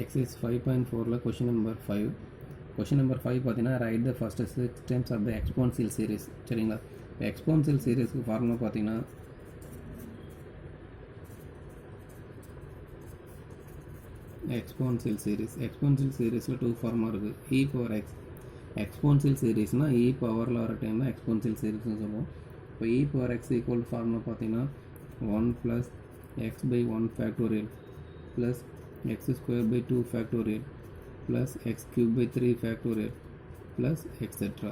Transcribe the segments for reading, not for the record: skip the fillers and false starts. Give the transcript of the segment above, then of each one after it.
Exercise 5.4 question number 5. Question number 5 பார்த்தீங்கன்னா write the first 6 terms of the exponential series. சரிங்களா, exponential seriesக்கு formula பார்த்தீங்கன்னா exponential seriesல 2 formula இருக்குது. e power x exponential seriesனா e பவரில் வர time தான் exponential seriesனு சொல்லுவோம். இப்போ e power x equal formula பார்த்தீங்கன்னா 1 plus x by 1 factorial plus x square by 2 factorial plus x cube by 3 factorial plus etc.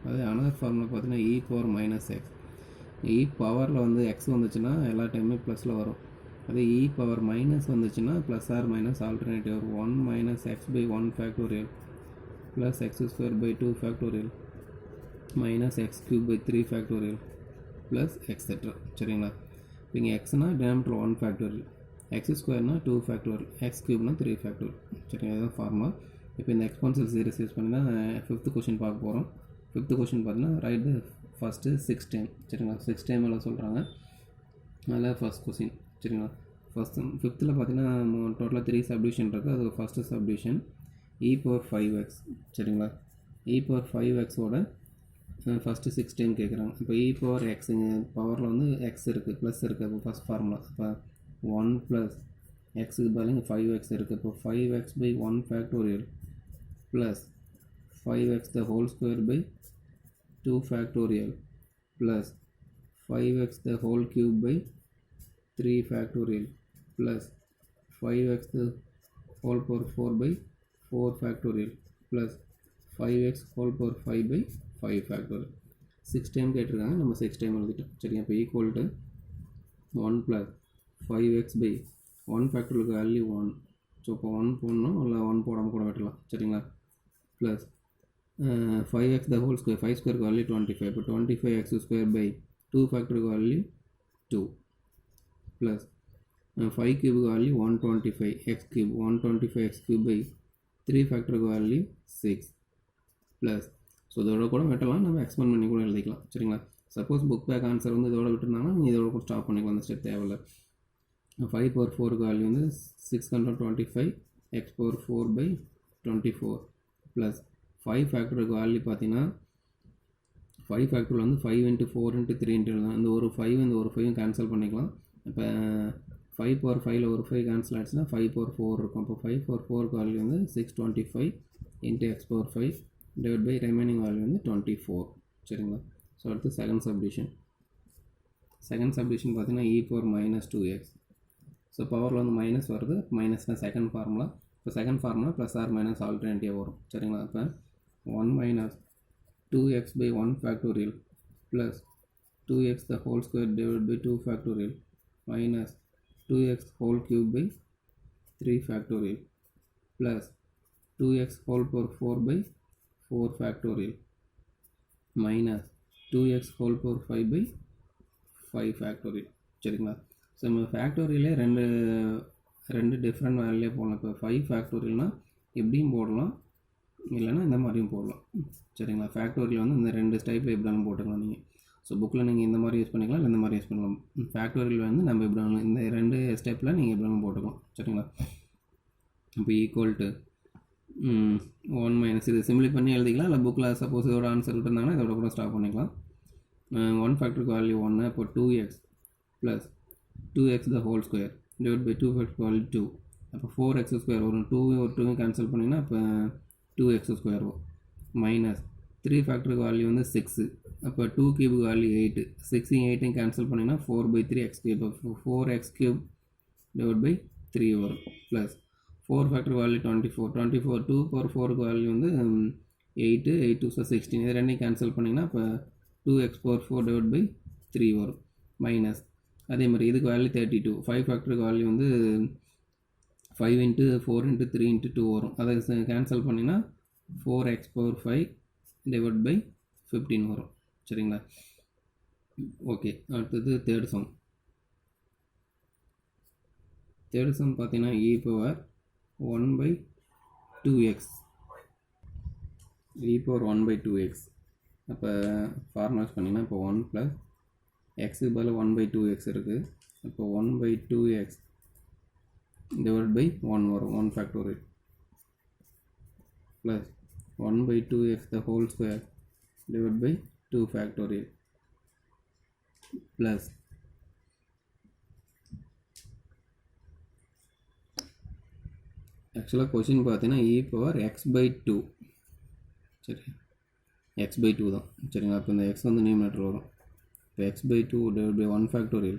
அது another formula பார்த்தீங்கன்னா e power minus x. e பவரில் வந்து x வந்துச்சுன்னா எல்லா டைமே ப்ளஸில் வரும். அதே e power minus வந்துச்சுன்னா ப்ளஸ் ஆர் மைனஸ் ஆல்டர்னேட்டிவ் வரும். 1 minus x by 1 factorial plus x square by 2 factorial minus x cube by 3 factorial plus etc. சரிங்களா, இப்போ இங்கே எக்ஸ்னா டினாமினேட்டர் 1 factorial, x ஸ்கொயர்னா 2 factorial, x கியூப்னா 3 factorial. சரிங்களா, இதுதான் ஃபார்முலா. இப்போ இந்த எக்ஸ்போனன்ஷியல் சீரிஸ் யூஸ் பண்ணி தான் 5th கொஷின் பார்க்க போகிறோம். 5th கொஷின் பார்த்தீங்கன்னா ரைட் த ஃபஸ்ட்டு 6 டைம். சரிங்களா, 6 டைம் எல்லாம் சொல்கிறாங்க. அதில் ஃபஸ்ட் கொஷின். சரிங்களா, ஃபஸ்ட் 5th பார்த்தீங்கன்னா டோட்டலாக 3 சப்டிவிஷன் இருக்குது. அது first subdivision e power 5x. சரிங்களா, e பவர் 5xோட ஃபஸ்ட்டு 6 டைம் கேட்குறாங்க. இப்போ e பவர் எக்ஸுங்க பவரில் வந்து எக்ஸ் இருக்குது, ப்ளஸ் இருக்குது. அப்போ ஃபஸ்ட் ஃபார்முலா இப்போ 1 ப்ளஸ் எக்ஸுக்கு பதில் 5x இருக்குது. இப்போ 5x by 1 factorial plus 5x the whole square by 2 factorial plus 5x the whole cube by 3 factorial plus 5x the whole power 4 by 4 factorial plus 5x whole power 5 by 5 factorial. 6 time கேட்டிருக்காங்க, நம்ம 6 time எழுதிட்டோம். சரிங்க, இப்போ equal to 1 plus 5x by 1 ஃபேக்டரியலுக்கு value 1. So இப்போ 1 போடணும், இல்லை 1 போடாமல் கூட வெட்டலாம். சரிங்களா, ப்ளஸ் 5x த ஹோல் ஸ்கொயர், 5 ஸ்கொயருக்கு வேல்யூ 25. இப்போ 25x ஸ்கொயர் பை 2 ஃபேக்டருக்கு வேல்யூ 2 ப்ளஸ் 5 கியூபுக்கு value 125 x cube, 125 x cube by 3 ஃபேக்டருக்கு வேல்யூ 6 ப்ளஸ். ஸோ இதோட கூட வெட்டலாம், நம்ம எக்ஸ்பெண்ட் பண்ணி கூட எழுதிக்கலாம். சரிங்களா, சப்போஸ் புக் பேக் ஆன்சர் வந்து இதோட விட்டுருந்தாங்கன்னா நீங்கள் இதோட கூட ஸ்டாப் பண்ணிக்கலாம், அந்த ஸ்டெப் தேவையில்லை. 5 power 4 வேல்யூ வந்து 625 x power 4 by 24 plus 5 ஃபேக்டருக்கு value பார்த்தீங்கன்னா 5 ஃபேக்டரில் வந்து 5 into 4 into 3 into தான். இந்த ஒரு 5 இந்த ஒரு 5 கேன்சல் பண்ணிக்கலாம். இப்போ 5 power 5ல் ஒரு 5 கேன்சல் ஆகிடுச்சுன்னா 5 power 4 இருக்கும். இப்போ 5 power 4க்கு வேல்யூ வந்து 625 into x power 5 divide by remaining value வந்து 24. சரிங்களா, ஸோ அடுத்து செகண்ட் சப்டிவிஷன். செகண்ட் சப்டிவிஷன் பார்த்தீங்கன்னா e power minus 2x. So பவரில் வந்து மைனஸ் வருது, மைனஸ்னால் செகண்ட் ஃபார்முலா. இப்போ second formula plus or minus alternative வரும். சரிங்களா, இப்போ 1 minus 2x by 1 factorial plus 2x the whole square divided by 2 factorial minus 2x whole cube by 3 factorial plus 2x whole power 4 by 4 factorial minus 2x whole power 5 by 5 factorial. சரிங்களா, so நம்ம ஃபேக்டோரியலே ரெண்டு different value போடலாம். இப்போ 5 ஃபேக்டோரியல்னால் இப்படியும் போடலாம், இல்லைனா இந்த மாதிரியும் போடலாம். சரிங்களா, ஃபேக்டோரியல் வந்து இந்த ரெண்டு டைப்பில் எப்படினாலும் போட்டுக்கலாம் நீங்கள். ஸோ புக்கில் நீங்கள் இந்த மாதிரி யூஸ் பண்ணிக்கலாம், இல்லை இந்த மாதிரி யூஸ் பண்ணலாம். ஃபேக்டோரியல் வந்து நம்ம எப்படினாலும் இந்த ரெண்டு ஸ்டெப்பில் நீங்கள் எப்படினாலும் போட்டுக்கலாம். சரிங்களா, இப்போ ஈக்குவல் டு 1 மைனஸ் இது சிம்பிளி பண்ணி எழுதிக்கலாம், இல்லை புக்கில் சப்போஸ் இதோட ஆன்சர் இருந்தாங்கன்னா இதோட கூட ஸ்டாப் பண்ணிக்கலாம். 1 ஃபேக்டருக்கு வேல்யூ 1, இப்போ 2x plus 2x the whole square divided by 2 factorial value 2. அப்போ 4x ஸ்கொயர் வரும். 2 ஒரு 2 கேன்சல் பண்ணிங்கன்னா இப்போ 2x ஸ்கொயர் வரும் மைனஸ் 3 ஃபேக்டருக்கு வேல்யூ வந்து 6. அப்போ 2 கியூபுக்கு வேல்யூ 8. 6 8 கேன்சல் பண்ணிங்கன்னா 4 by 3 x cube, 4x cube divide by 3 வரும் ப்ளஸ் 4 ஃபேக்டருக்கு வேல்யூ 24. 2 power 4க்கு வேல்யூ வந்து 8, 8 2 16. இது ரெண்டையும் கேன்சல் பண்ணிங்கன்னா இப்போ 2x power 4 டிவைட் பை 3 வரும் மைனஸ். அதே மாதிரி இதுக்கு வேல்யூ 32. 5 ஃபேக்டருக்கு வேல்யூ வந்து 5 into 4 into 3 into 2 வரும். அதை கேன்சல் பண்ணிங்கன்னா 4x power 5 டிவைட் பை 15 வரும். சரிங்களா, ஓகே. அடுத்தது தேர்ட் சம். தேர்ட் சம் பார்த்தீங்கன்னா e power 1 by 2x. e power 1 by 2x. அப்போ ஃபார்முலாஸ் பண்ணிங்கன்னா இப்போ 1 ப்ளஸ் எக்ஸுக்கு பதில் 1 by 2x இருக்குது. இப்போ 1 by 2x divided by 1 வரும் 1 factorial plus 1 by 2x the whole square divided by 2 factorial plus ஆக்சுவலாக கொஷின் பார்த்தீங்கன்னா e பவர் x by 2 சரி x by 2 தான் சரிங்களா. அப்போ இந்த x வந்து நியூமரேட்டர் வரும். இப்போ x by 2 divided by 1 factorial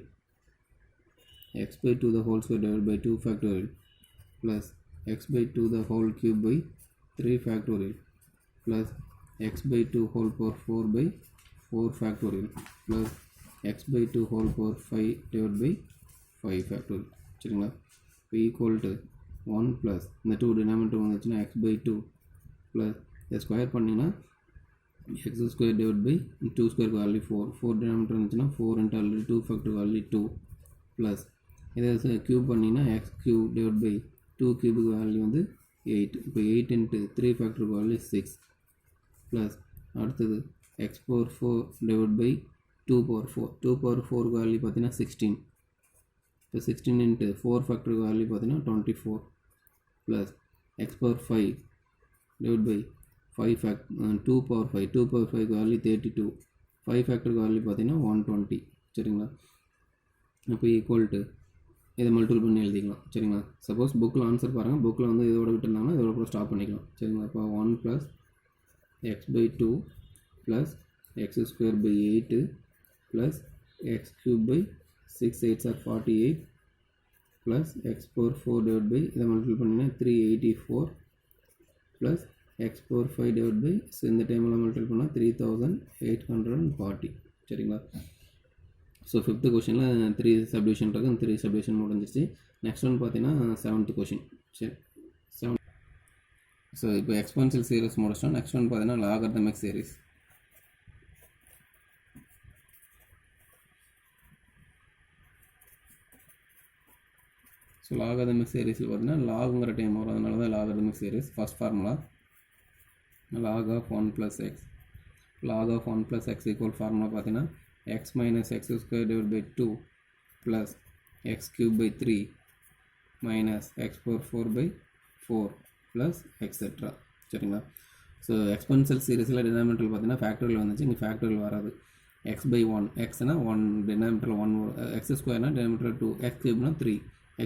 x by 2 the whole square divided by 2 factorial plus x by 2 the whole cube by 3 factorial plus x by 2 whole power 4 by 4 factorial plus x by 2 whole power 5 divided by 5 factorial சரிங்களா. இப்போ equal to 1 plus இந்த 2 denominator வந்துச்சுன்னா x by 2 plus இதை square பண்ணிங்கன்னா x square divided by 2 square value 4 denominator வந்துச்சுன்னா 4 into already 2 factor value 2 plus இதை cube பண்ணிங்கன்னா x cube divided by 2 cube value வந்து 8. இப்போ 8 into 3 factor value 6 ப்ளஸ் அடுத்தது x power 4 divided by 2 power 4 2 power 4 value பார்த்தீங்கன்னா 16. இப்போ 16 into 4 factor value பார்த்தீங்கன்னா 24 plus x power 5 divided by 5 fact 2 power 5 value 32 5 factor value பார்த்தீங்கன்னா 120 சரிங்களா. இப்போ ஈக்குவல் டு இதை மல்டிபிள் பண்ணி எழுதிக்கலாம் சரிங்களா. சப்போஸ் புக்கில் ஆன்சர் பாருங்கள், புக்கில் வந்து இதோட விட்டுருந்தாங்கன்னா இதோட கூட ஸ்டாப் பண்ணிக்கலாம் சரிங்களா. இப்போ 1 plus x by 2 plus x square by 8 plus x cube by 6 8s are 48 plus x power 4 divided by இதை மல்டிபிள் பண்ணிங்கன்னா 384 plus x power 5 divided by இந்த டைமில் மல்டிபிள் பண்ணால் 3840 சரிங்களா. ஸோ 5th கொஷனில் 3 சப்டிவிஷன் இருக்குது, அந்த 3 சப்டிவிஷன் முடிஞ்சிச்சு. நெக்ஸ்ட் ஒன் பார்த்தீங்கன்னா 7th கொஷின் சரி 7. ஸோ இப்போ எக்ஸ்பென்சிவ் சீரிஸ் முடிச்சிட்டோம். நெக்ஸ்ட் ஒன் பார்த்தீங்கன்னா லாகர்தமிக் சீரிஸ். ஸோ லாகர்தமிக் சீரிஸில் பார்த்தீங்கன்னா லாகுங்கிற டைம் வரும், அதனால தான் logarithmic series. First formula log of 1 plus x. log of 1 plus x equal formula பார்த்தீங்கன்னா x minus x square divided by 2 plus x cube by 3 minus x power 4 by 4 plus etc. சரிங்களா. So expensive சீரிஸில் denominator பார்த்தீங்கன்னா factorial வந்துச்சு, இங்கே factorial வராது. x by 1 xனா 1 denominator 1 x ஸ்கொயர்னா denominator 2 x கியூப்னா 3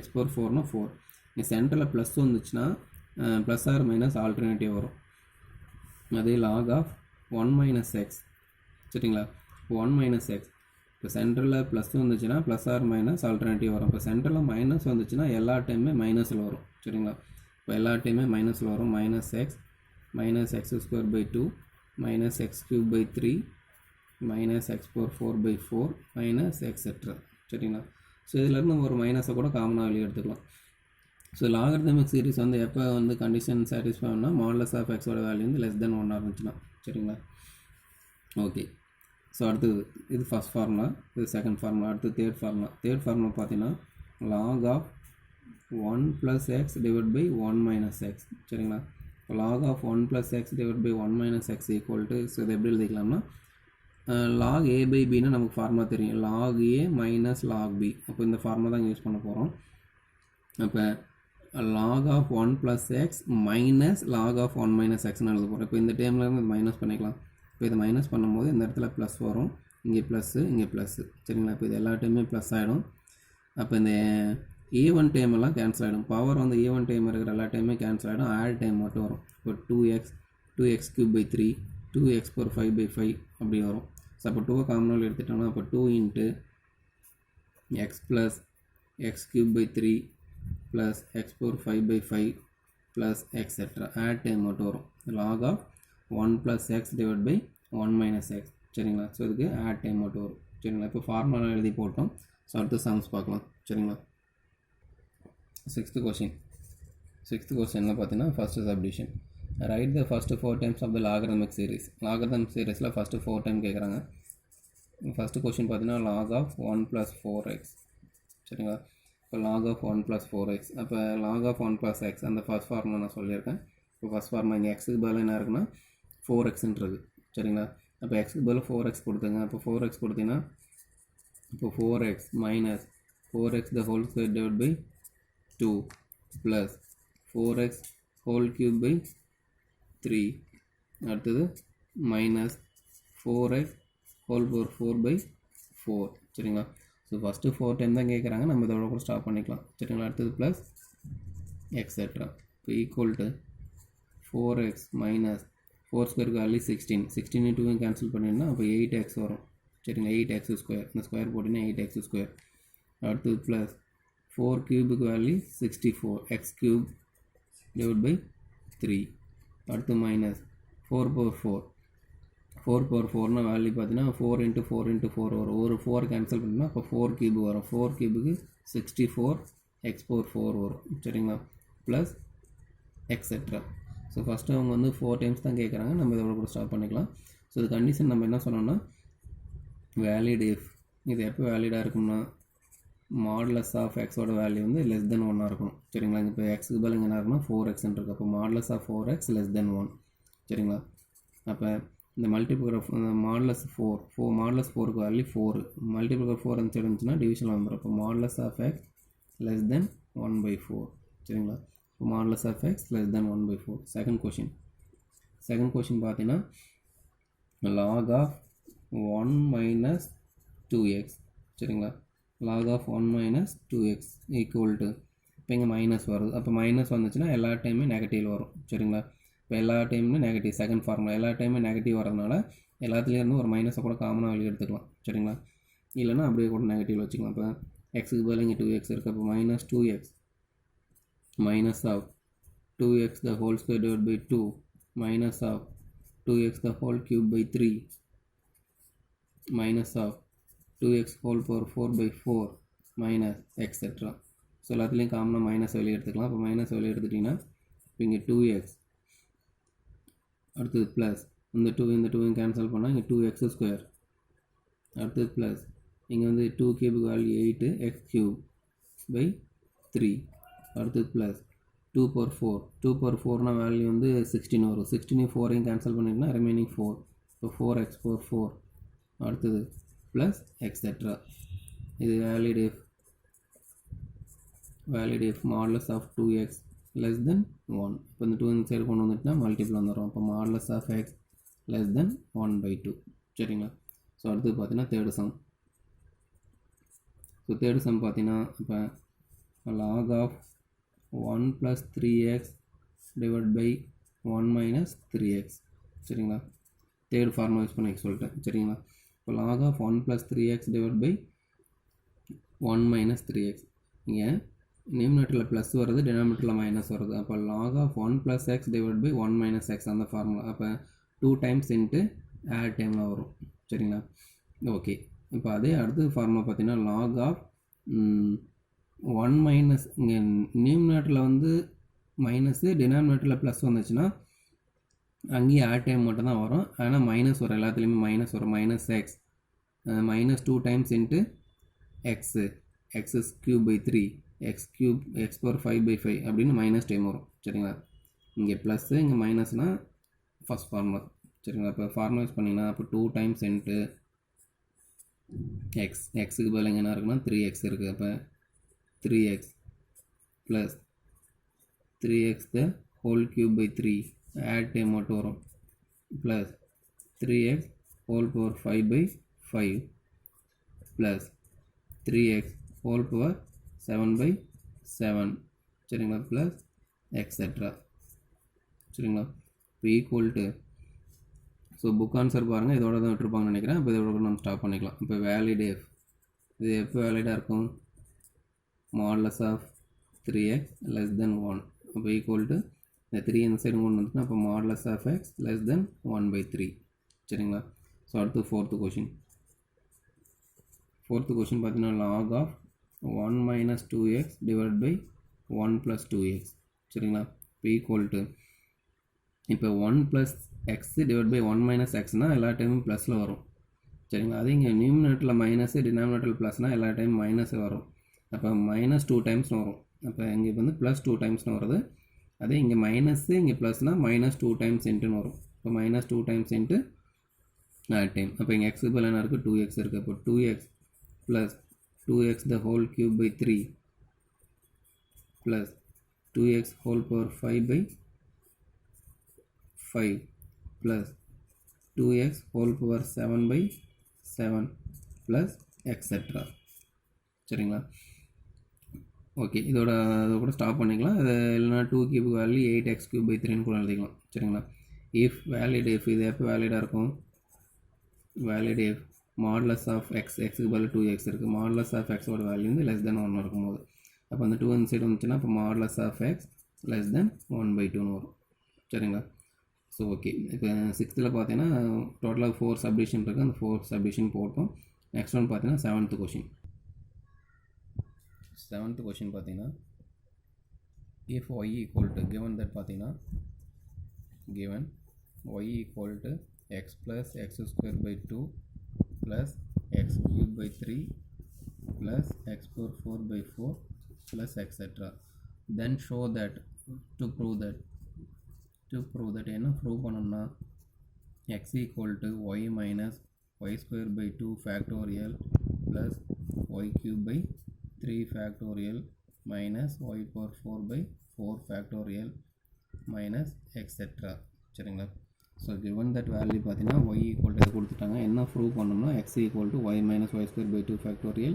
x power 4னா 4. இங்கே சென்டரில் ப்ளஸ் வந்துச்சுன்னா ப்ளஸ் ஆர் மைனஸ் ஆல்டர்னேட்டிவ் வரும். அதே log ஆஃப் 1 மைனஸ் எக்ஸ் சரிங்களா. 1 மைனஸ் எக்ஸ் இப்போ சென்டரில் ப்ளஸ் வந்துச்சுன்னா ப்ளஸ் ஆர் மைனஸ் ஆல்டர்னேட்டிவ் வரும். இப்போ சென்டரில் மைனஸ் வந்துச்சுன்னா எல்லா டைமே மைனஸில் வரும் சரிங்களா. இப்போ எல்லா டைமே மைனஸில் வரும். Minus x square by 2 minus x cube by 3 minus x power 4 by 4 minus etcetera சரிங்களா. ஸோ இதிலேருந்து நம்ம ஒரு மைனஸை கூட காமனாக வெளியே எடுத்துக்கலாம். ஸோ லாகர்தமிக் சீரிஸ் வந்து எப்போ வந்து கண்டிஷன் சாட்டிஸ்ஃபை பண்ணால் மாடலஸ் ஆஃப் எக்ஸோட வேல்யூ வந்து லெஸ் தென் 1 இருந்துச்சுன்னா சரிங்களா. ஓகே, ஸோ அடுத்தது இது ஃபஸ்ட் ஃபார்முலா, இது செகண்ட் ஃபார்முலா. அடுத்து தேர்ட் ஃபார்முலா பார்த்தீங்கன்னா log of 1 plus x divide by 1 minus x சரிங்களா. இப்போ log of 1 plus x divide by 1 minus x equal to, so இதை எப்படி எழுதிக்கலாம்னா log a பை பின்னா நமக்கு ஃபார்முலா தெரியும், log a minus log b. அப்போ இந்த ஃபார்முலா தான் யூஸ் பண்ண போகிறோம். அப்போ log of 1 plus x minus log of 1 minus எக்ஸ்னு எழுத போகிறோம். இப்போ இந்த டைமில் இருந்து இது மைனஸ் பண்ணிக்கலாம். இப்போ இதை மைனஸ் பண்ணும்போது இந்த இடத்துல ப்ளஸ் வரும், இங்கே ப்ளஸ்ஸு இங்கே ப்ளஸ்ஸு சரிங்களா. இப்போ இது எல்லா டைமே ப்ளஸ் ஆகிடும். அப்போ இந்த ஈவன் டைம் எல்லாம் கேன்சல் ஆகிடும். பவர் வந்து ஈவன் டைம் இருக்கிற எல்லா டைமே கேன்சல் ஆகிடும், ஆட் டைம் மட்டும் வரும். இப்போ 2x cube by 3 2x power 5 by 5 அப்படி வரும். ஸோ அப்போ 2 காமனாக எடுத்துட்டோம்னா அப்போ 2 into x plus x cube by 3 plus x power 5 by 5 plus etcetera odd time மட்டும் வரும். log of 1 plus x divide by 1 minus x சரிங்களா. ஸோ இதுக்கு ஆட் டைம் மட்டும் வரும் சரிங்களா. இப்போ ஃபார்முலா எழுதி போட்டோம். ஸோ அடுத்து சம்ஸ் பார்க்கலாம் சரிங்களா. சிக்ஸ்த்து கொஸ்டினில் பார்த்தீங்கன்னா first subdivision. Write the first 4 times of the logarithmic series. Logarithmic சீரிஸில் ஃபஸ்ட்டு 4 டைம் கேட்குறாங்க. ஃபஸ்ட்டு கொஸ்டின் பார்த்தீங்கன்னா log ஆஃப் 1 ப்ளஸ் 4x சரிங்களா. இப்போ log ஆஃப் 1 ப்ளஸ் 4x, அப்போ log ஆஃப் 1 ப்ளஸ் எக்ஸ் அந்த ஃபஸ்ட் ஃபார்முலா நான் சொல்லியிருக்கேன். இப்போ ஃபஸ்ட் ஃபார்முலா இங்கே எக்ஸுக்கு பதில் என்ன இருக்குன்னா 4xன்றது சரிங்களா. அப்போ எக்ஸுக்கு பதில் 4x கொடுத்துங்க. அப்போ 4x கொடுத்தீங்கன்னா இப்போ 4x minus 4x the whole square divide by 2 plus 4x whole cube by 3 அடுத்தது minus 4x whole power 4 by 4 சரிங்களா. ஸோ ஃபஸ்ட்டு 4 டைம் தான் கேட்குறாங்க, நம்ம இதோட கூட ஸ்டாப் பண்ணிக்கலாம் சரிங்களா. அடுத்தது ப்ளஸ் எக்ஸெட்ரா இப்போ ஈக்குவல் டு 4x மைனஸ் 4 ஸ்கொயருக்கு வேல்யூ 16, 16 2 கேன்சல் பண்ணிங்கன்னா அப்போ 8x வரும் சரிங்களா. 8x ஸ்கொயர், இந்த ஸ்கொயர் போட்டிங்கன்னா 8x ஸ்கொயர். அடுத்தது ப்ளஸ் 4 கியூபுக்கு வேல்யூ 64, x கியூப் டிவைட் பை 3. அடுத்து மைனஸ் 4 power 4, 4 power 4னா வேல்யூ பார்த்தீங்கன்னா 4 into 4 into 4 வரும். ஒரு 4 கேன்சல் பண்ணினா அப்போ 4 கியூபு வரும். 4 கியூபுக்கு 64 x power 4 வரும் சரிங்களா. Plus etcetera. ஸோ ஃபஸ்ட்டு அவங்க வந்து 4 டைம்ஸ் தான் கேட்குறாங்க, நம்ம இதோட கூட ஸ்டாப் பண்ணிக்கலாம். ஸோ இது கண்டிஷன் நம்ம என்ன சொன்னோம்னா வேலிட் இஃப், இது எப்போ வேலிடாக இருக்கும்னா மாடுலஸ் ஆஃப் எக்ஸோட வேல்யூ வந்து லெஸ் தென் 1 இருக்கணும் சரிங்களா. இப்போ எக்ஸுக்கு பதில் என்ன இருக்குன்னா 4x இருக்குது, அப்போ modulus of 4x less than 1 சரிங்களா. அப்போ இந்த மல்டிபிள் ஆஃப் மாடுலஸ் 4 மாடுலஸ் 4க்கு வேல்யூ 4, மல்டிபிள் ஆஃப் 4 இருந்துச்சுன்னா டிவிஷன் வந்துடும். இப்போ modulus of x less than 1/4 சரிங்களா. இப்போ modulus of x less than 1/4. Second question பார்த்தீங்கன்னா log ஆஃப் 1 minus 2x சரிங்களா. log of 1 minus 2x equal to, இப்போ இங்கே மைனஸ் வருது, அப்போ மைனஸ் வந்துச்சுன்னா எல்லா டைமே நெகட்டிவ் வரும் சரிங்களா. இப்போ எல்லா டைமுமே நெகட்டிவ், செகண்ட் ஃபார்முலா எல்லா டைமே நெகட்டிவ் வரதுனால எல்லாத்துலேருந்து ஒரு மைனஸை கூட காமனாக வெளியே எடுத்துக்கலாம் சரிங்களா. இல்லைனா அப்படியே கூட நெகட்டிவ் வச்சுக்கலாம். இப்போ எக்ஸுக்கு பதில் இங்கே 2x இருக்குது, அப்போ minus 2x minus of 2x the whole square divided by 2 minus of 2x the whole cube by 3 minus of 2x whole power 4 by 4 minus etc. So எல்லாத்துலேயும் காமனாக மைனஸ் வெளியே எடுத்துக்கலாம். அப்போ மைனஸ் வெளியே எடுத்துட்டிங்கன்னா இப்போ இங்கே 2x, அடுத்தது ப்ளஸ் இந்த 2 கேன்சல் பண்ணால் இங்கே 2x ஸ்கொயர், அடுத்தது ப்ளஸ் இங்கே வந்து 2 கியூபுக்கு வேல்யூ 8 x கியூப் பை 3, அடுத்தது ப்ளஸ் 2 power 4, 2 power 4னா வேல்யூ வந்து 16 வரும். 16 4 கேன்சல் பண்ணிங்கன்னா ரிமைனிங் 4, இப்போ 4x power 4, அடுத்தது ப்ளஸ் எக்ஸெட்ரா. இது valid if modulus of 2x less than 1. இப்போ இந்த 2 இந்த சைடு கொண்டு வந்துட்டுனா மல்டிபிள் வந்துடும். அப்போ modulus of x less than 1/2 சரிங்களா. ஸோ அடுத்தது பார்த்தீங்கன்னா third sum. So third sum பார்த்தீங்கன்னா இப்போ log of 1 plus 3x divided by 1 minus 3x சரிங்களா. தேர்டு ஃபார்முலா யூஸ் பண்ணி சொல்லிட்டேன் சரிங்களா. இப்போ log of 1 plus 3x divided by 1 minus 3x, இங்கே நியூமரேட்டரில் ப்ளஸ் வருது, டினாமினேட்டரில் மைனஸ் வருது. அப்போ log of 1 plus x divided by 1 minus x அந்த ஃபார்முலா. அப்போ 2 டைம்ஸ் இன்ட்டு ஆட் டைமில் வரும் சரிங்களா. ஓகே, இப்போ அதே அடுத்த ஃபார்முலா பார்த்தீங்கன்னா log ஆஃப் 1 மைனஸ், இங்கே நியூமரேட்டரில் வந்து மைனஸு, டினாமினேட்டரில் ப்ளஸ் வந்துச்சுன்னா அங்கேயும் ஆட் டைம் மட்டும் தான் வரும். ஆனால் மைனஸ் வரும், எல்லாத்துலேயுமே மைனஸ் வரும். Minus X minus 2 times into x cube by 3 x cube x power 5 by 5 அப்படின்னு மைனஸ் டைம் வரும் சரிங்களா. இங்கே ப்ளஸ்ஸு இங்கே மைனஸ்னால் ஃபஸ்ட் ஃபார்முலா சரிங்களா. இப்போ ஃபார்முலா யூஸ் பண்ணிங்கன்னா அப்போ 2 times into எக்ஸுக்கு பதில் என்ன இருக்குன்னா 3x இருக்குது. அப்போ 3x plus 3x the whole cube by 3 add time மட்டும் வரும் plus 3x whole power 5 by 5 plus 3x whole power 7 by 7 சரிங்களா plus etc சரிங்களா. இப்போ equal to, so book answer பாருங்கள், இதோட தான் விட்டுருப்பாங்கன்னு நினைக்கிறேன். இப்போ இதோட நம்ம ஸ்டாப் பண்ணிக்கலாம். இப்போ வேலிட் இஃப், இது எப்போ வேலிடாக இருக்கும், modulus of 3x less than 1. அப்போ ஈக்குவல் டு இந்த 3 இந்த சைடு கொண்டு வந்துட்டுனா அப்போ modulus of x less than 1/3 சரிங்களா. ஸோ அடுத்து ஃபோர்த்து கொஷின் பார்த்தீங்கன்னா log of 1 minus 2x divided by 1 plus 2x சரிங்களா. இப்போ ஈக்குவல் டு, இப்போ 1 plus x divided by 1 minus xனால் எல்லா டைமும் ப்ளஸில் வரும் சரிங்களா. அதே இங்கே நியூமினேட்டரில் மைனஸு, டினாமினேட்டரில் ப்ளஸ்னால் எல்லா டைமும் மைனஸ் வரும். அப்போ minus 2 times வரும். அப்போ இங்கே வந்து +2 times வருது. அதே இங்கே மைனஸு இங்கே ப்ளஸ்னால் -2 times இன்ட்டுன்னு வரும். இப்போ -2 times இன்ட்டு டைம். அப்போ இங்கே எக்ஸுக்கு பதில் என்ன இருக்குது, 2x இருக்குது. அப்போ 2x plus 2x the whole cube by 3 plus 2x whole power 5 by 5 plus 2x whole power 7 by 7 plus etc. சரிங்களா? ஓகே, இதோட ஸ்டாப் பண்ணிக்கலாம். அது இல்லைனா 2 கியூப் வேல்யூ 8x³/3 கூட எழுதிக்கலாம். சரிங்களா? இஃப் வேலிட், இஃப் இது எப்போ வேலிடாக இருக்கும், valid if modulus of x, எக்ஸுக்கு பதில் 2x இருக்குது, மாடுலஸ் ஆஃப் எக்ஸோட வேல்யூ வந்து லெஸ் தென் 1 இருக்கும்போது, அப்போ அந்த 2 இந்த சைடு வந்துச்சுன்னா அப்போ modulus of x less than 1/2ன்னு வரும். சரிங்களா? ஸோ ஓகே, இப்போ 6th பார்த்தீங்கன்னா டோட்டலாக 4 சப்டிஷன் இருக்குது. அந்த 4 சப்டிஷன் போட்டோம். நெக்ஸ்ட் ஒன் பார்த்தீங்கன்னா 7th கொஷின். 7th கொஷின் பார்த்தீங்கன்னா if y equal to given that பார்த்தீங்கன்னா given y equal to x plus x²/2 plus x³/3 plus x power 4/4 plus etc. Then show that, to prove that என்ன prove பண்ணணும்னா x equal to y minus y²/2 factorial plus y³/3 factorial minus y power 4/4 factorial minus etc. சரிங்களா? So given that value பார்த்தீங்கன்னா y equal to கொடுத்துட்டாங்க. என்ன prove பண்ணணும்னா x equal to y minus y²/2 factorial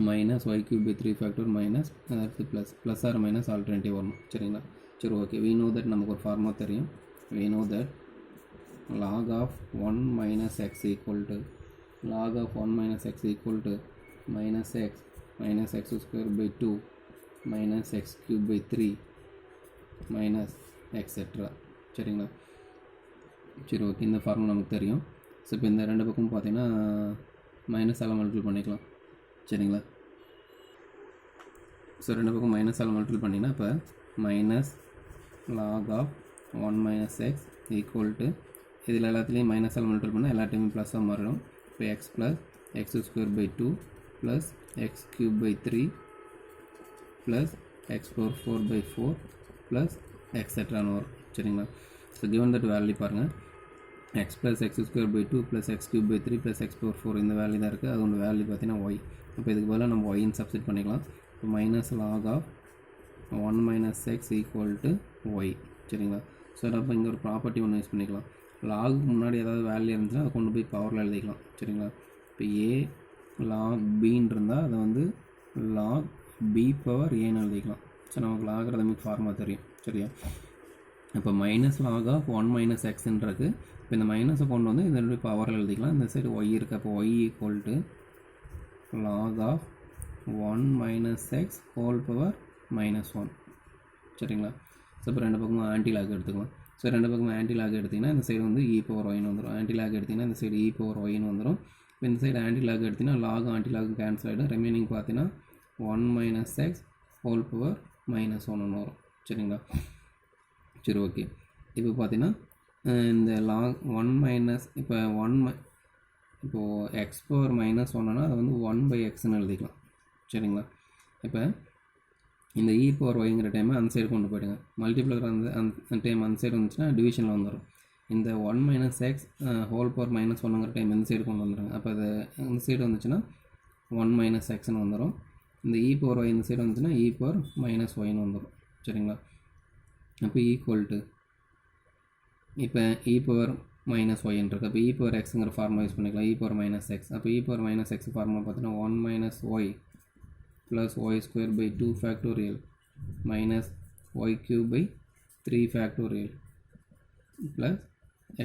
minus y³/3 factorial minus plus or minus alternative வரணும். சரிங்களா? சரி okay, we know that நமக்கு ஒரு ஃபார்முலா தெரியும். we know that log of 1 minus x equal to minus x minus x²/2 minus x³/3 minus etc. சரிங்களா? சரி okay, இந்த formula நமக்கு தெரியும். ஸோ இப்போ இந்த ரெண்டு பக்கமும் பார்த்தீங்கன்னா மைனஸால் மல்டிபிள் பண்ணிக்கலாம். சரிங்களா? ஸோ ரெண்டு பக்கம் மைனஸால் மல்டிபிள் பண்ணிங்கன்னா இப்போ minus log of 1 minus x equal to, இதில் எல்லாத்துலேயும் மைனஸால் மல்டிபிள் பண்ணால் எல்லா டைமும் ப்ளஸ்ஸாக மாறிடும். இப்போ x plus x²/2 plus x³/3 plus x⁴/4 plus எக்ஸெட்ரான்னு வரும். சரிங்களா? ஸோ கிவன் தட் வேல்யூ பாருங்கள், x plus x²/2 plus x³/3 plus x⁴ இந்த வேல்யூ தான் இருக்குது. அதோட வேல்யூ பார்த்தீங்கன்னா ஒய். இப்போ இதுக்கு பதிலாக நம்ம ஒய்ன்னு சப்ஸ்டிட் பண்ணிக்கலாம். இப்போ minus log of 1 minus x equal to y. சரிங்களா? ஸோ அப்போ இங்கே ஒரு ப்ராப்பர்ட்டி ஒன்று யூஸ் பண்ணிக்கலாம். லாகுக்கு முன்னாடி ஏதாவது வேல்யூ இருந்துச்சுன்னா அதை கொண்டு போய் பவரில் எழுதிக்கலாம். சரிங்களா? இப்போ ஏ லாக் பின்னு இருந்தால் அதை வந்து லாக் பி பவர் ஏன்னு எழுதிக்கலாம். ஸோ நமக்கு லாக் அதுமாதிரி ஃபார்மா தெரியும். சரியா? இப்போ மைனஸ் லாக் ஆஃப் 1 மைனஸ் எக்ஸ்ன்றது, இப்போ இந்த மைனஸை கொண்டு வந்து இதனுடைய பவரில் எழுதிக்கலாம். இந்த சைடு ஒய் இருக்குது. அப்போ y equal to log of 1 minus x whole power -1. சரிங்களா? ஸோ இப்போ ரெண்டு பக்கமும் ஆன்டி லாக் எடுத்துக்கலாம். ஸோ ரெண்டு பக்கமும் ஆன்டி லாக் எடுத்திங்கன்னா இந்த சைடு வந்து இ பவர் ஒய்னு வந்துடும். ஆன்டி லாக் எடுத்திங்கன்னா இந்த சைடு இ பவர் ஒய்னு வந்துடும். இப்போ இந்த சைடு ஆன்டி லாக் எடுத்திங்கன்னா லாக் ஆன்டி லாக் கேன்சல் ஆகிடும். ரிமைனிங் பார்த்தீங்கன்னா 1 மைனஸ் எக்ஸ் ஹோல் பவர் -1 வரும். சரிங்களா? சரி ஓகே, இப்போ பார்த்தீங்கன்னா இந்த லாக் 1 மைனஸ் இப்போது எக்ஸ் பவர் -1னா அதை வந்து 1/xன்னு எழுதிக்கலாம். சரிங்களா? இப்போ இந்த இ பவர் ஒய்ங்கிற டைமை அந்த சைடு கொண்டு போய்டுங்க. மல்டிப்ளர் அந்த டைம் அந்த சைடு வந்துச்சுன்னா டிவிஷனில் வந்துடும். இந்த 1 மைனஸ் எக்ஸ் ஹோல் பவர் -1ங்கிற டைம் இந்த சைடு கொண்டு வந்துடுங்க. அப்போ அது இந்த சைடு வந்துச்சுன்னா 1 மைனஸ் எக்ஸ்னு வந்துடும். இந்த இ பவர் ஒய் இந்த சைடு வந்துச்சுன்னா இ பவர் -ஒய்னு வந்துடும். சரிங்களா? அப்போ ஈக்குவல் டு, இப்போ இ பவர் -ஒய்ன்னு இருக்குது. அப்போ இ பவர் எக்ஸுங்கிற ஃபார்முலா யூஸ் பண்ணிக்கலாம். E power -x. அப்போ இ பவர் -எக்ஸ் ஃபார்முலா பார்த்தீங்கன்னா 1 minus y plus y²/2 factorial minus y³/3 factorial plus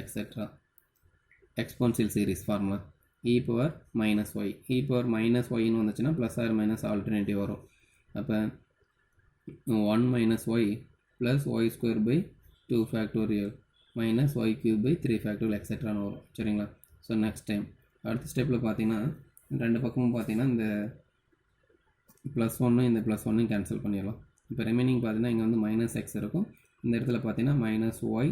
etc. Exponential series formula e power -y. e power -yன்னு வந்துச்சுன்னா plus or minus alternative வரும். அப்போ 1 minus y plus y²/2 factorial minus y³/3 factorial etcன்னு வரும். சரிங்களா? So next time அடுத்த ஸ்டெப்பில் பார்த்தீங்கன்னா ரெண்டு பக்கமும் பார்த்தீங்கன்னா இந்த +1 இந்த +1 கேன்சல் பண்ணிடலாம். இப்போ ரிமைனிங் பார்த்தீங்கன்னா இங்கே வந்து மைனஸ் எக்ஸ் இருக்கும். இந்த இடத்துல பார்த்தீங்கன்னா -y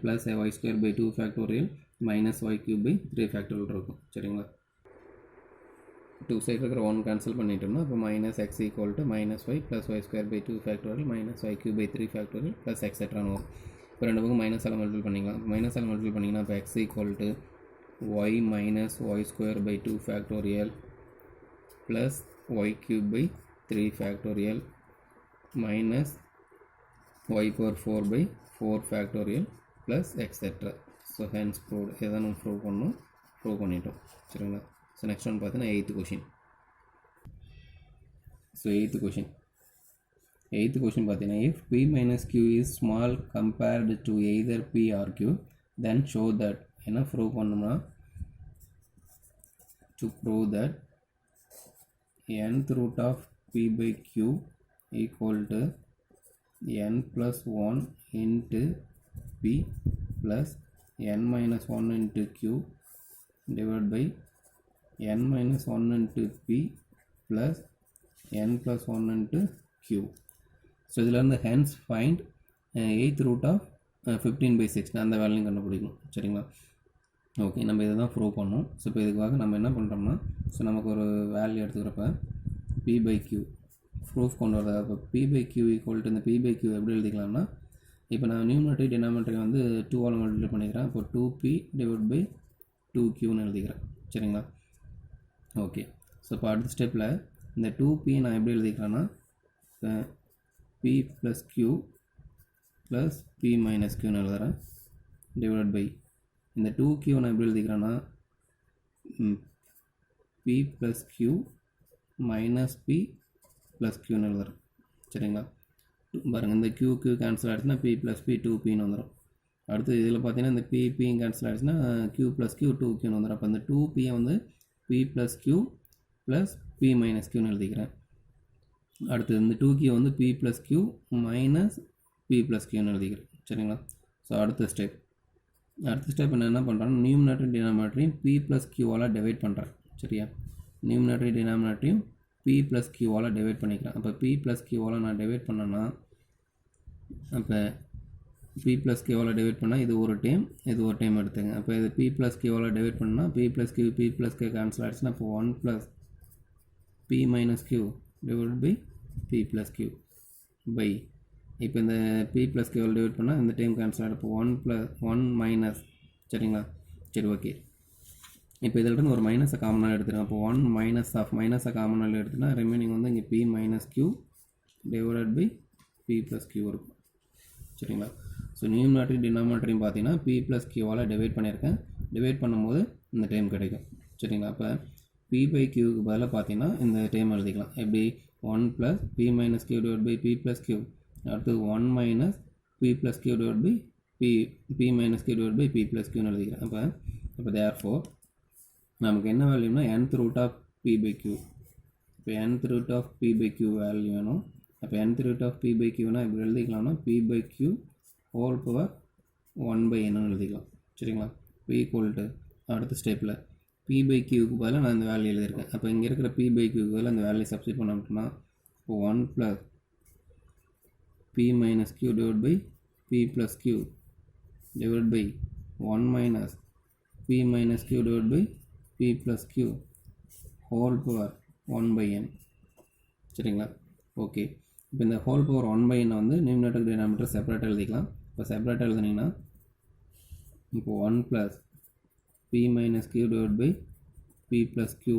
plus y²/2 factorial minus y³/3 factorial இருக்கும். சரிங்களா? 2 சைடு இருக்கிற 1 கேன்சல் பண்ணிட்டோம்னா இப்போ -x equal to -y plus y²/2 factorial minus y³/3 factorial plus எக்ஸெட்ரான்னு வரும். இப்போ ரெண்டு பக்கம் மைனஸால் மல்டிபிள் பண்ணிக்கலாம். மைனஸால் மல்டிபிள் பண்ணிங்கன்னா இப்போ x equal to y minus y² factorial plus y³/3 factorial minus y power 4 by 4 factorial plus etc. So hence proved. இதை நம்ம ப்ரூவ் பண்ணிட்டோம் சரிங்களா. ஸோ நெக்ஸ்ட் ஒன் பார்த்தீங்கன்னா eighth question. So eighth question பார்த்தீங்கன்னா if p minus q is small compared to either p or q then show that என்ன prove பண்ணோம்னா to prove that nth root of p by q equal to n plus 1 into p plus n minus 1 into q divided by n minus 1 into p plus n plus 1 into q. So இதில் இருந்து hence find 8th root of 15/6 அந்த வேல்யூயும் கண்டுபிடிக்கணும் சரிங்களா. Okay, நம்ம இதை தான் prove பண்ணோம். So இப்போ இதுக்காக நம்ம என்ன பண்ணுறோம்னா, ஸோ நமக்கு ஒரு வேல்யூ எடுத்துக்கிறப்ப p by q ப்ரூஃப் கொண்டு வரது. இப்போ p by q equal to இந்த p by q எப்படி எழுதிக்கலாம்னா, இப்போ நான் நியூமரேட்டர் டினாமினேட்டரை வந்து 2ஆல் மல்டிப்ளை பண்ணிக்கிறேன். இப்போ 2p டிவைட் பை 2qன்னு எழுதிக்கிறேன் சரிங்களா. ஓகே, ஸோ இப்போ அடுத்த ஸ்டெப்பில் இந்த 2p நான் எப்படி எழுதிக்கிறேன்னா p plus q plus p minus qன்னு எழுதுகிறேன் டிவைட் பை இந்த 2q நான் எப்படி எழுதிக்கிறேன்னா p plus q minus p plus qன்னு எழுதுகிறேன் சரிங்களா. பாருங்கள், இந்த q கேன்சல் ஆகிடுச்சுன்னா p ப்ளஸ் p 2pன்னு வந்துடும். அடுத்து இதில் பார்த்தீங்கன்னா இந்த p கேன்சல் ஆகிடுச்சுன்னா q ப்ளஸ் q 2qன்னு வந்துடும். அப்போ இந்த 2pயை வந்து p plus q plus p minus qன்னு எழுதிக்கிறேன். அடுத்து இந்த 2q வந்து p plus q minus p plus qன்னு எழுதிக்கிறேன் சரிங்களா. ஸோ அடுத்த ஸ்டெப் என்ன பண்ணுறேன்னா, நியூமரேட்டர் டினாமினேட்டரையும் p ப்ளஸ் qவால் டிவைட் பண்ணுறேன் சரியா. நியூமரேட்டர் டினாமினேட்டரையும் p ப்ளஸ் qவால் டிவைட் பண்ணிக்கிறேன். அப்போ p ப்ளஸ் qவால் நான் டிவைட் பண்ணேன்னா, அப்போ p ப்ளஸ் qவால் டிவைட் பண்ணால் இது ஒரு டைம் எடுத்துங்க. அப்போ இது p ப்ளஸ் qவால் டிவைட் பண்ணால் p ப்ளஸ் q கேன்சல் ஆகிடுச்சுன்னா அப்போ 1 plus p minus q divide by p plus q by இப்போ இந்த p ப்ளஸ் qவால் டிவைட் பண்ணால் இந்த டைம் கேன்சல் ஆகிடும். இப்போ 1 மைனஸ் சரிங்களா. சரி ஓகே, இப்போ இதில் ஒரு மைனஸை காமனாக எடுத்துருக்கேன். அப்போ 1 மைனஸை காமனாக எடுத்துனா ரிமைனிங் வந்து இங்கே p minus q divide by p plus q இருக்கும் சரிங்களா. ஸோ நியூமரேட்டர் டினாமினேட்டரையும் பார்த்தீங்கன்னா p ப்ளஸ் qவால் டிவைட் பண்ணியிருக்கேன். டிவைட் பண்ணும்போது இந்த டைம் கிடைக்கும் சரிங்களா. அப்போ p பை qக்கு பதிலாக பார்த்தீங்கன்னா இந்த டைம் எழுதிக்கலாம். எப்படி 1 plus p minus q divide by p plus q, அடுத்து 1 minus p plus q divide by p minus q divide by p plus qன்னு எழுதிக்கிறேன். அப்போ therefore நமக்கு என்ன வேல்யூனா nth root of p by q. இப்போ nth root of p by q value வேணும். அப்போ nth root of p by qனா இப்படி எழுதிக்கலாம்னா p by q whole power 1 by n எழுதிக்கலாம் சரிங்களா. இப்போ ஈக்குவல் டு அடுத்த ஸ்டெப்பில் p பை qக்கு பதிலாக நான் இந்த வேல்யூ எழுதியிருக்கேன். அப்போ இங்கே இருக்கிற p பை qக்கு பதிலாக அந்த வேல்யூ சப்ஸ்டிட் பண்ணோம்னா இப்போ 1 plus p minus q divide by p plus q divide by 1 minus p minus q divide by p plus q whole power 1 by n சரிங்களா. ஓகே, இப்போ இந்த ஹோல் பவர் 1 பை n வந்து numerator denominator செப்பரேட்டாக எழுதிக்கலாம். இப்போ செப்பரேட்டாக எழுதினீங்கன்னா இப்போ 1 plus p minus q divided by p plus q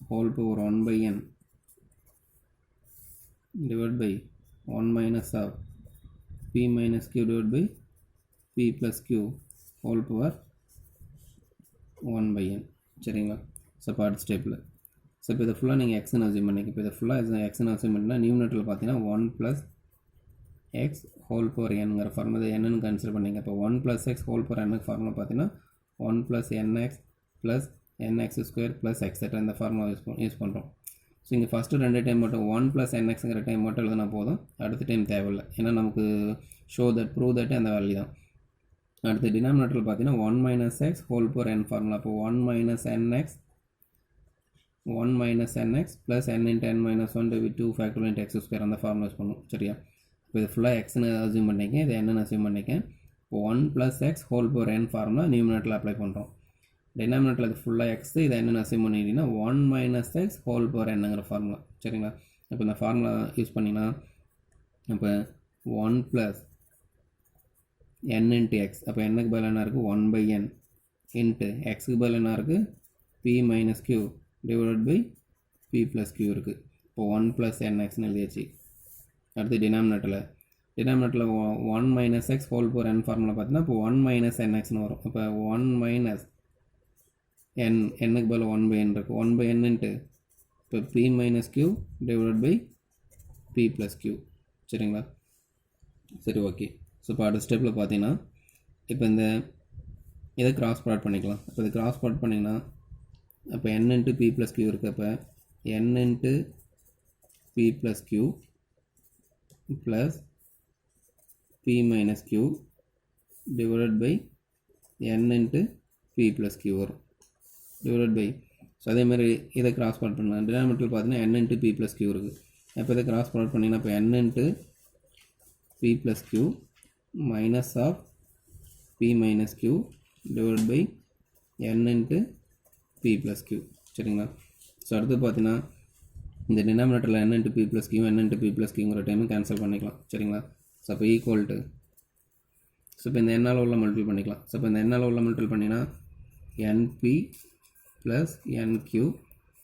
whole power 1 by n divided by 1 minus of p minus q divided by p plus q whole power 1 by n சரிங்களா. So இப்போ அடுத்த ஸ்டெப்பில் ஸோ இப்போ இதை ஃபுல்லாக நீங்கள் எக்ஸ்ன்னு assume பண்ணிங்க. இப்போ இதை ஃபுல்லாக எக்ஸ்ன்னு அசியூம் பண்ணிங்கன்னா நியூமரேட்டரில் பார்த்தீங்கன்னா 1 ப்ளஸ் x ஹோல் பவர் nங்கிற ஃபார்முலா இதை என்னன்னு கன்சிடர் பண்ணிங்க. இப்போ 1 plus x whole power n formula பார்த்தீங்கன்னா 1 plus nx plus nx square plus etc. இந்த ஃபார்முலா யூஸ் பண்ணுறோம். ஸோ இங்கே ஃபஸ்ட்டு 2 டைம் மட்டும் 1 plus nxங்கிற டைம் மட்டும் எழுதினா போதும், அடுத்த டைம் தேவையில்லை. ஏன்னா நமக்கு ப்ரூவ் தட் அந்த வேல்யூ தான். அடுத்து டினாமினேட்டரில் பார்த்தீங்கன்னா 1 minus x whole power n formula. அப்போ 1 minus nx plus n into n minus 1 to be 2 factorial into x square அந்த ஃபார்முலா யூஸ் பண்ணுவோம் சரியா. இப்போ இது ஃபுல்லாக எக்ஸ்ன்னு அசியூம் பண்ணிக்கேன், இது என்னன்னு அசியூம் பண்ணிக்கேன். இப்போ 1 plus x whole power n formula நியூமரேட்டரில் அப்ளை பண்ணுறோம். டினாமினேட்டரில் இது ஃபுல்லாக எக்ஸ், இதை என்னென்னு அசியூம் பண்ணிட்டீங்கன்னா 1 minus x ஹோல் பவர் nங்கிற ஃபார்முலா சரிங்களா. இப்போ இந்த ஃபார்முலா யூஸ் பண்ணிங்கன்னா இப்போ 1 plus n into x, அப்போ என்னக்கு பதில் என்ன இருக்குது 1 by n into xக்கு பதில் என்ன இருக்குது p minus q divided by p plus q இருக்குது. இப்போ 1 plus nxன்னு எழுதியாச்சு. அடுத்து டினாமினேட்டரில் 1 minus x whole power n formula பார்த்தீங்கன்னா இப்போ 1 மைனஸ் nxன்னு வரும். அப்போ 1 மைனஸ் n க்கு பதில் 1 பை n இருக்குது. 1 பை n இப்போ p minus q divide by p plus q. சரிங்களா? சரி, ஓகே. ஸோ இப்போ அடுத்த ஸ்டெப்பில் பார்த்தீங்கன்னா இப்போ இதை கிராஸ் ப்ராடக்ட் பண்ணிக்கலாம். இப்போ இது கிராஸ் ப்ராடக்ட் பண்ணிங்கன்னா அப்போ n into p plus q இருக்குது. அப்போ n into p plus q plus p minus q divide by n into p plus q வரும் டிவைட் பை. ஸோ அதேமாதிரி இதை கிராஸ் ப்ராடக்ட் பண்ணலாம். டினாமினேட்டர் பார்த்தீங்கன்னா n into p plus q இருக்குது. அப்போ இதை கிராஸ் ப்ராடக்ட் பண்ணிங்கன்னா இப்போ n into p plus q minus of p minus q divide by n into p plus q. சரிங்களா? ஸோ அடுத்து பார்த்தீங்கன்னா இந்த டினாமினேட்டரில் n into p plus q n into p plus qங்கிற டைமு கேன்சல் பண்ணிக்கலாம். சரிங்களா? ஸோ அப்போ ஈக்குவல் டு ஸோ இப்போ இந்த என்னால் உள்ள மல்டிபிள் பண்ணிக்கலாம். ஸோ இப்போ இந்த என்னால் உள்ள மல்டிபிள் பண்ணிங்கன்னா np ப்ளஸ் nq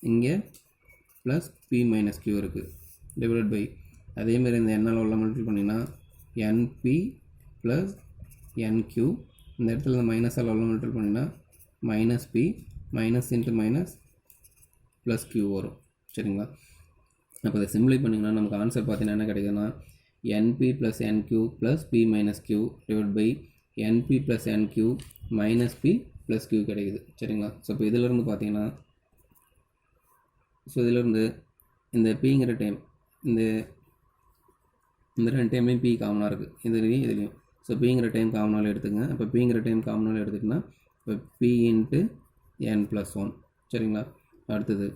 இங்கே ப்ளஸ் p மைனஸ் q இருக்குது டிவைட் பை அதேமாரி இந்த என்னால் உள்ள மல்டிபிள் பண்ணிங்கன்னா np ப்ளஸ் nq இந்த இடத்துல இந்த மைனஸால் உள்ள மல்டிபிள் பண்ணிங்கன்னா minus p minus into minus plus q வரும். சரிங்களா? அப்போ இதை சிம்ப்ளை பண்ணிங்கன்னா நமக்கு ஆன்சர் பார்த்தீங்கன்னா என்ன கிடைக்குதுன்னா np plus nq plus p minus q divide by np plus nq minus p plus q கிடைக்குது. சரிங்களா? ஸோ இப்போ இதிலேருந்து பார்த்தீங்கன்னா ஸோ இதிலேருந்து இந்த பிங்கிற டைம் இந்த ரெண்டு டைம்லையும் p காமனாக இருக்குது. இதுலேயும் ஸோ பிங்கிற டைம் காமனாக எடுத்துங்க. அப்போ பிங்கிற டைம் காமனாக எடுத்துக்கிட்டோன்னா இப்போ p இன்ட்டு n ப்ளஸ் 1. சரிங்களா? அடுத்தது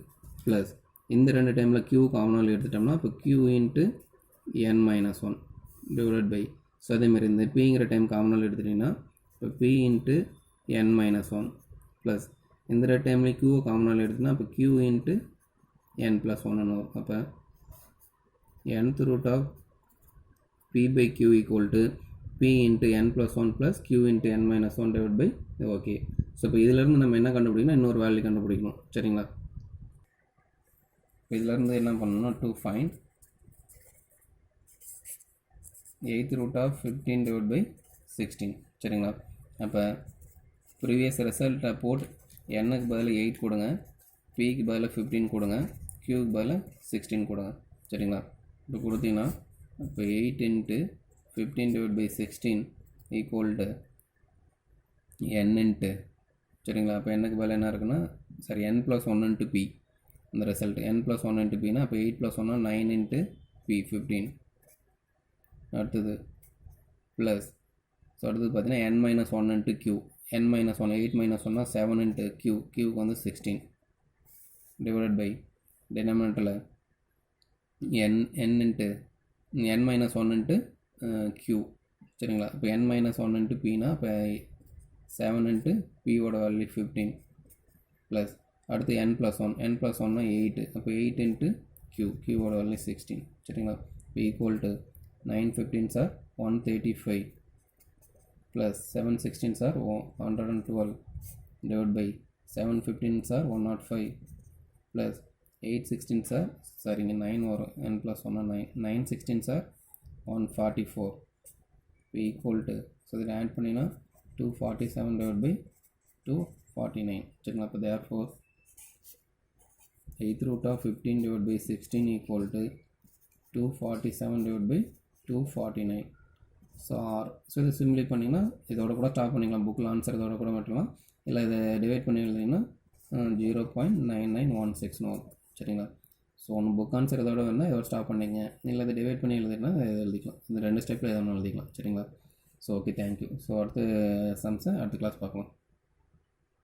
ப்ளஸ் இந்த ரெண்டு டைமில் q காமனாக எடுத்துட்டோம்னா இப்போ q into n minus 1 divide by. So அதேமாதிரி இந்த பிங்கிற டைம் காமனாக எடுத்துட்டிங்கன்னா இப்போ p into n minus 1 plus இந்த ரெண்டு டைம்லேயும் q காமனாக எடுத்துனா இப்போ q இன்ட்டு n ப்ளஸ் 1 வரும். அப்போ nth root of p by q equal to p into n plus 1 plus q into n minus 1 divide by. Okay. So இப்போ இதிலேருந்து நம்ம என்ன கண்டுபிடிக்கணும், இன்னொரு வேல்யூ கண்டுபிடிக்கணும். சரிங்களா? இதிலேருந்து என்ன பண்ணணும்னா to find 8th root of 15 divided by 16. சரிங்களா? அப்போ ப்ரீவியஸ் ரிசல்ட்டை போட்டு nக்கு பதில் 8 கொடுங்க, pக்கு பதில் 15 கொடுங்க, qக்கு பதில் 16 கொடுங்க. சரிங்களா? இப்போ கொடுத்தீங்கன்னா இப்போ 8 into 15 divided by 16 equal to n into. சரிங்களா? அப்போ nக்கு பதில் என்ன இருக்குன்னா சரி n ப்ளஸ் 1 இன்ட்டு p இந்த ரிசல்ட் n ப்ளஸ் 1 இன்ட்டு pனா அப்போ 8 ப்ளஸ் 1 9 இன்ட்டு p 15. அடுத்தது ப்ளஸ் ஸோ அடுத்தது பார்த்தீங்கன்னா n minus 1 into q n minus 1 8 minus 1 7 into qக்கு வந்து 16 டிவைட் பை டினாமினேட்டரில் n into n minus 1 into q. சரிங்களா? இப்போ n மைனஸ் 1 இன்ட்டு pனா இப்போ 7 இன்ட்டு pயோட வேல்யூ 15 ப்ளஸ் அடுத்து n ப்ளஸ் 1 8 அப்போ 8 இன்ட்டு qவோட வேல்யூ 16. சரிங்களா? இப்போ equal to 9 15s are 135 plus 7 16s are 112 divided by 7 15s are 105 plus 8 16s are sorry 9 or n plus 1 9 16s are 144 equal to so that add பண்ணீனா 247 divided by 249. சரிங்களா? அப்போ therefore 8th root of 15 divided by 16 equal to 247 divided by 249. So இதை சிம்ப்ளை பண்ணிங்கன்னா இதோட கூட stop பண்ணிக்கலாம். புக்கில் answer இதோட கூட விட்டுலாம். இல்லை இதை டிவைட் பண்ணி எழுதிங்கன்னா 0.9916 வரும். சரிங்களா? ஸோ ஒன்று புக் ஆன்சர் இதோட வேணால் இதோட ஸ்டாப் பண்ணிங்க. இல்லை இதை டிவைட் பண்ணி எழுதினா இதை எழுதிக்கலாம். இந்த ரெண்டு ஸ்டெப்பில் எதாவது ஒன்று எழுதிக்கலாம். சரிங்களா? So okay, thank you. ஸோ அடுத்து சம்ஸை அடுத்த கிளாஸ் பார்க்கலாம்.